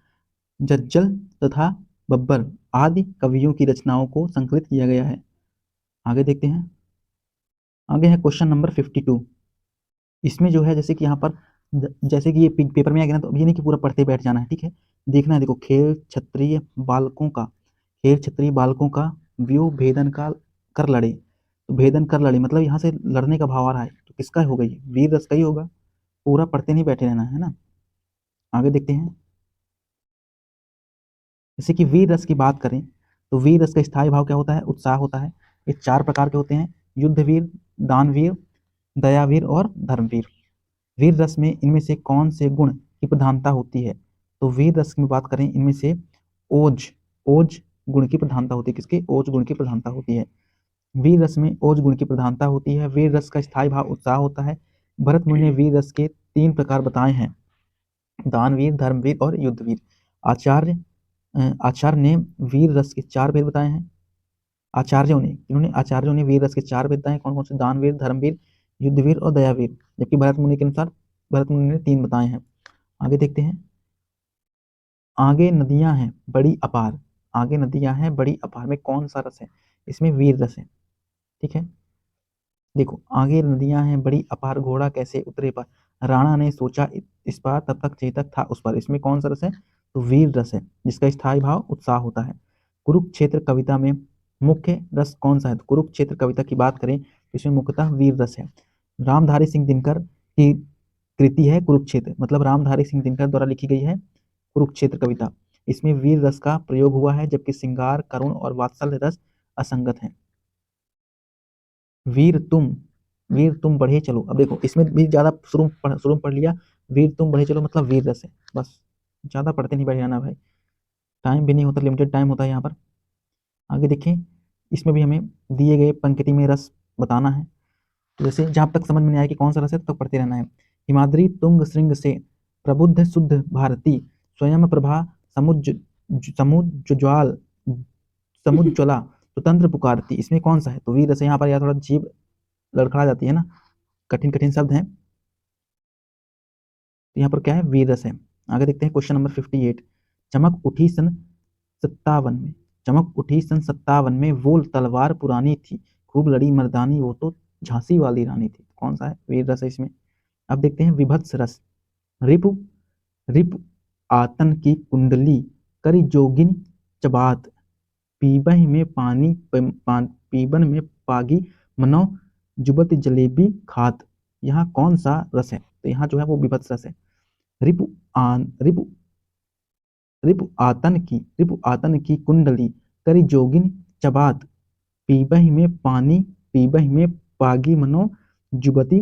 Speaker 1: जज्जल तथा बब्बर आदि कवियों की रचनाओं को संकलित किया गया है। आगे देखते हैं, आगे है क्वेश्चन नंबर 52। इसमें जो है जैसे कि यहाँ पर जैसे कि ये पेपर में आ गया ना, तो ये नहीं कि पूरा पढ़ते बैठ जाना है, ठीक है, देखना है। देखो, खेल क्षत्रिय बालकों का व्यू भेदन का कर लड़े, तो भेदन कर लड़े मतलब यहाँ से लड़ने का भाव आ रहा है, तो किसका होगा? ये वीर रस का ही होगा। पूरा पढ़ते नहीं बैठे रहना है ना। आगे देखते हैं, जैसे कि वीर रस की बात करें तो वीर रस का स्थायी भाव क्या होता है? उत्साह होता है। ये 4 प्रकार के होते हैं, युद्धवीर, दानवीर, दयावीर और धर्मवीर। वीर रस में इनमें से कौन से गुण की प्रधानता होती है? तो वीर रस में बात करें, इनमें से ओज गुण की प्रधानता होती है। किसकी? ओज गुण की प्रधानता होती है। वीर रस में ओज गुण की प्रधानता होती है। वीर रस का स्थायी भाव उत्साह होता है। भरत मुनि ने वीर रस के 3 प्रकार बताए हैं, दानवीर, धर्मवीर और युद्धवीर। आचार्य ने वीर रस के 4 भेद बताए हैं। आचार्यों ने वीर रस के 4 भेद बताए। कौन कौन से? दानवीर, धर्मवीर, युद्धवीर और दयावीर। जबकि भरत मुनि के अनुसार भरत मुनि ने 3 बताए हैं। आगे देखते हैं, आगे नदियां हैं बड़ी अपार। आगे नदियां हैं बड़ी अपार में कौन सा रस है? इसमें वीर रस है, ठीक है। देखो, आगे नदियां हैं बड़ी अपार, घोड़ा कैसे उतरे पार, राणा ने सोचा इस पार, तब तक चेतक था उस पार। इसमें कौन सा रस है? तो वीर रस है, जिसका स्थायी भाव उत्साह होता है। कुरुक्षेत्र कविता में मुख्य रस कौन सा है? तो कुरुक्षेत्र कविता की बात करें तो इसमें मुख्यतः वीर रस है। रामधारी सिंह दिनकर की कृति है कुरुक्षेत्र, मतलब रामधारी सिंह दिनकर द्वारा लिखी गई है कुरुक्षेत्र कविता। इसमें वीर रस का प्रयोग हुआ है, जबकि श्रृंगार, करुण और वात्सल्य रस असंगत है। वीर तुम बढ़े चलो। अब देखो, इसमें भी ज्यादा शुरू में पढ़ लिया, वीर तुम बढ़े चलो मतलब वीर रस है, बस ज्यादा पढ़ते नहीं बैठ जाना भाई, टाइम भी नहीं होता, लिमिटेड टाइम होता है यहाँ पर। आगे देखें, इसमें भी हमें दिए गए पंक्ति में रस बताना है। तो जैसे जहां तक समझ में नहीं आया कि कौन सा रस है, तो पढ़ते रहना है। हिमाद्री तुंग श्रृंग से प्रबुद्ध शुद्ध भारती, स्वयं प्रभा समुज्ज्वल समुज्ज्वला स्वतंत्र पुकारती। इसमें कौन सा है? तो वीर रस है। यहाँ पर यार थोड़ा जीभ लड़खड़ा जाती है ना, कठिन कठिन शब्द हैं, तो यहाँ पर क्या है? वीर रस है। आगे देखते हैं क्वेश्चन नंबर 58। चमक उठी सन 57 में, चमक उठी सन 57 में, वो तलवार पुरानी थी, खूब लड़ी मर्दानी, वो तो झांसी वाली रानी थी। कौन सा है? वीर रस है इसमें। अब देखते हैं विभत्स रस। रिपु रिपु आतन की कुंडली, करी जोगिन चबात, पीबह में पीबन में पागी, मनो जुबत जलेबी खात। यहाँ कौन सा रस है? तो यहाँ जो है वो विभत्स रस है। रिपु आन रिपु रिपु आतन की कुंडली, करी जोगिन चबात, पीबह में पागी, मनो जुबती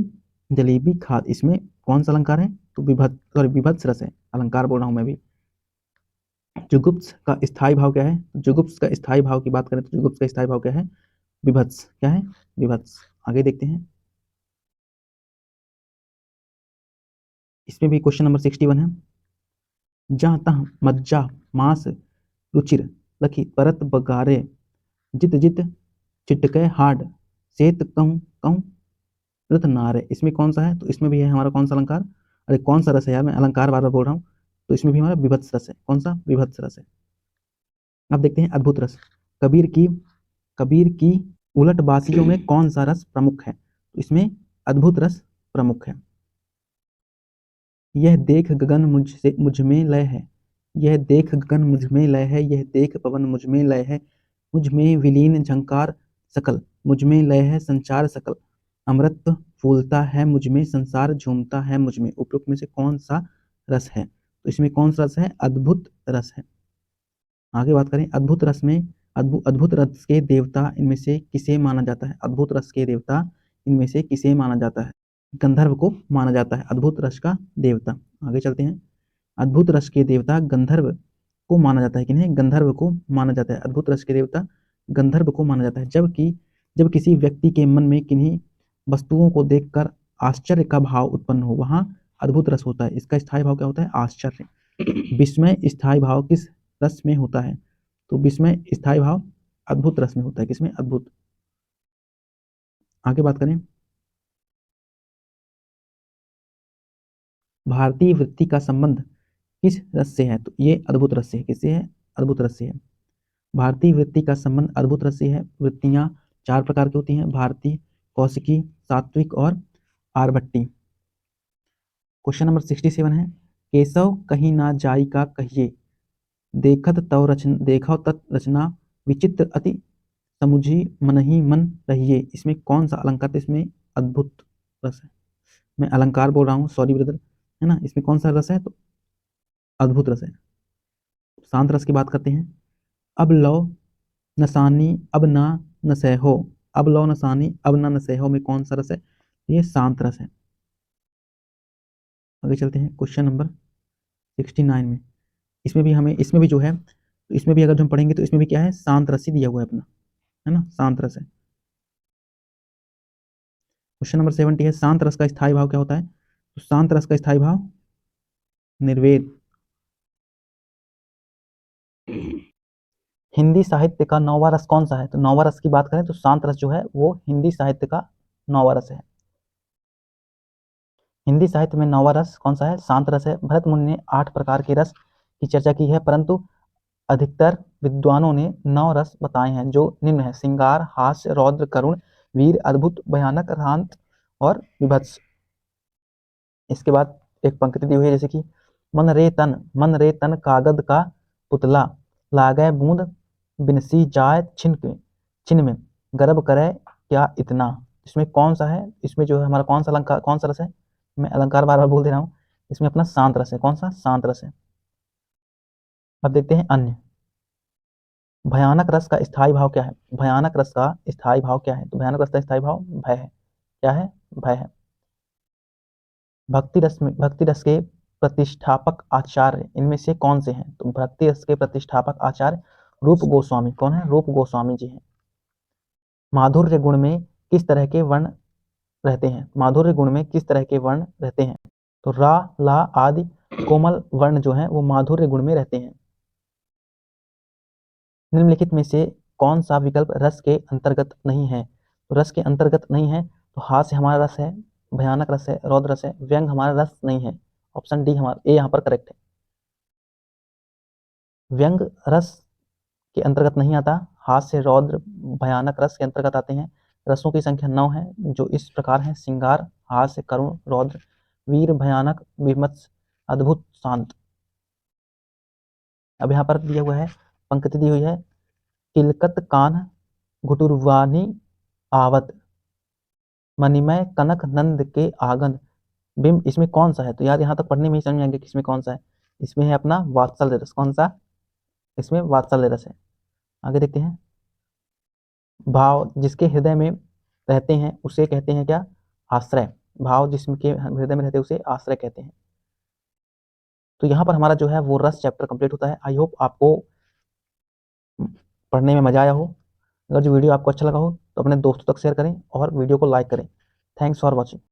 Speaker 1: जलेबी खात। इसमें कौन सा अलंकार है? तो विभत्स रस है, अलंकार बोल रहा हूं मैं भी। जुगुप्स का स्थायी भाव क्या है? जुगुप्स का स्थायी भाव की बात करें तो जुगुप्स का स्थायी भाव क्या है? विभत्स। क्या है? विभत्स। आगे देखते हैं, इसमें भी क्वेश्चन नंबर 61 है। जहाँ तह मज्जा मांस रुचिर, लखी परत बगारे, जित जित चिटकै हाड, सेत कहूँ कहूँ रथ नारे। इसमें कौन सा है? तो इसमें भी है हमारा कौन सा अलंकार? अरे कौन सा रस है यार, मैं अलंकार बार बार बोल रहा हूँ। तो इसमें भी हमारा विभत्स रस है। कौन सा? विभत्स रस है। अब देखते हैं अद्भुत रस। कबीर की उलटबासियों में कौन सा रस प्रमुख है? तो इसमें अद्भुत रस प्रमुख है। यह देख गगन मुझ में लय है, यह देख गगन मुझ में लय है, यह देख पवन मुझ में लय है, मुझ में विलीन झंकार सकल, मुझ में लय है संचार सकल, अमृत फूलता है मुझ में, संसार झूमता है मुझ में। उपरोक्त में से कौन सा रस है? तो इसमें कौन सा रस है? अद्भुत रस है। आगे बात करें अद्भुत रस में, अद्भुत रस के देवता इनमें से किसे माना जाता है? अद्भुत रस के देवता इनमें से किसे माना जाता है? गंधर्व को माना जाता है अद्भुत रस का देवता। आगे चलते हैं। अद्भुत रस के देवता गंधर्व को माना जाता है। किन्हें? गंधर्व को माना जाता है। अद्भुत रस के देवता गंधर्व को माना जाता है। जबकि जब किसी व्यक्ति के मन में किन्हीं वस्तुओं को देखकर आश्चर्य का भाव उत्पन्न हो, वहां अद्भुत रस होता है। इसका स्थायी भाव क्या होता है? आश्चर्य। विस्मय स्थायी भाव किस रस में होता है? तो विस्मय स्थायी भाव अद्भुत रस में होता है। किसमें? अद्भुत। आगे बात करें भारतीय वृत्ति का संबंध किस रस से है? तो ये अद्भुत रस से है। किससे है? अद्भुत रस से है। भारतीय वृत्ति का संबंध अद्भुत रस से है। वृत्तियां 4 प्रकार की होती हैं: भारतीय, कौशिकी, सात्विक और आर्भट्टी। क्वेश्चन नंबर 67 है, केशव कहीं ना जाई का कहिए, देखो तत रचना विचित्र अति समुझी मन ही मन रहिए। इसमें कौन सा अलंकार है? इसमें अद्भुत रस है। मैं अलंकार बोल रहा हूँ, सॉरी ब्रदर, है ना। इसमें कौन सा रस है? तो अद्भुत रस है। शांत रस की बात करते हैं। अब लो नसानी अब ना नसैहो, अब लो नसानी अब ना नसैहो में कौन सा रस है? ये शांत रस है। आगे चलते हैं क्वेश्चन नंबर 69 में। इसमें भी जो है, तो इसमें भी अगर जो हम पढ़ेंगे तो इसमें भी क्या है? शांत रस ही दिया हुआ है अपना, है ना, शांत रस है। क्वेश्चन नंबर 70 है, शांत रस का स्थायी भाव क्या होता है? तो शांत रस का स्थायी भाव निर्वेद। हिंदी साहित्य का नौवा रस कौन सा है? तो नौवा रस की बात करें तो शांत रस जो है वो हिंदी साहित्य का नौवा रस है। हिंदी साहित्य में नौवा रस कौन सा है? शांत रस है। भरत मुनि ने 8 प्रकार के रस की चर्चा की है, परंतु अधिकतर विद्वानों ने 9 रस बताए हैं, जो निम्न है: श्रृंगार, हास्य, रौद्र, करुण, वीर, अद्भुत, भयानक, शांत और विभत्स। इसके बाद एक पंक्ति दी हुई है, जैसे कि मन रे तन कागद का पुतला, लागै बूंद बिनसी जाय छिन में, गर्भ करे क्या इतना। इसमें कौन सा है? इसमें जो है हमारा कौन सा अलंकार, कौन सा रस है? मैं अलंकार बार बार बोल दे रहा हूँ। इसमें अपना शांत रस है। कौन सा? शांत रस है। अब देखते हैं अन्य। भयानक रस का स्थायी भाव क्या है? भयानक रस का स्थायी भाव क्या है? तो भयानक रस का स्थायी भाव भय है। क्या है? भय है। भक्ति रस के प्रतिष्ठापक आचार्य इनमें से कौन से हैं? तो भक्ति रस के प्रतिष्ठापक आचार्य रूप गोस्वामी। कौन है? रूप गोस्वामी जी हैं। माधुर्य गुण में किस तरह के वर्ण रहते हैं? माधुर्य गुण में किस तरह के वर्ण रहते हैं? तो रा, ला आदि कोमल वर्ण जो हैं वो माधुर्य गुण में रहते हैं। निम्नलिखित में से कौन सा विकल्प रस के अंतर्गत नहीं है? तो रस के अंतर्गत नहीं है तो हास्य हमारा रस है, भयानक रस है, रौद्र रस है, व्यंग हमारा रस नहीं है। ऑप्शन डी हमारा ए यहाँ पर करेक्ट है। व्यंग रस के अंतर्गत नहीं आता। हास्य, रौद्र, भयानक रस के अंतर्गत आते हैं। रसों की संख्या 9 है, जो इस प्रकार है: श्रृंगार, हास्य, करुण, रौद्र, वीर, भयानक, विमत्स, अद्भुत, शांत। अब यहाँ पर दिया हुआ है, पंक्ति दी हुई है, किलकत कान घुटुरवानी आवत, मणिमय कनक नंद के आंगन बिंब। इसमें कौन सा है? तो यार यहाँ तक पढ़ने में ही समझ में आएंगे कि इसमें कौन सा है। इसमें है अपना वात्सल्य रस। कौन सा? इसमें वात्सल्य रस है। आगे देखते हैं। भाव जिसके हृदय में रहते हैं उसे कहते हैं क्या? आश्रय। भाव जिसके हृदय में रहते हैं उसे आश्रय कहते हैं। तो यहाँ पर हमारा जो है वो रस चैप्टर कंप्लीट होता है। आई होप आपको पढ़ने में मजा आया हो। अगर जो वीडियो आपको अच्छा लगा हो तो अपने दोस्तों तक शेयर करें और वीडियो को लाइक करें। Thanks for watching.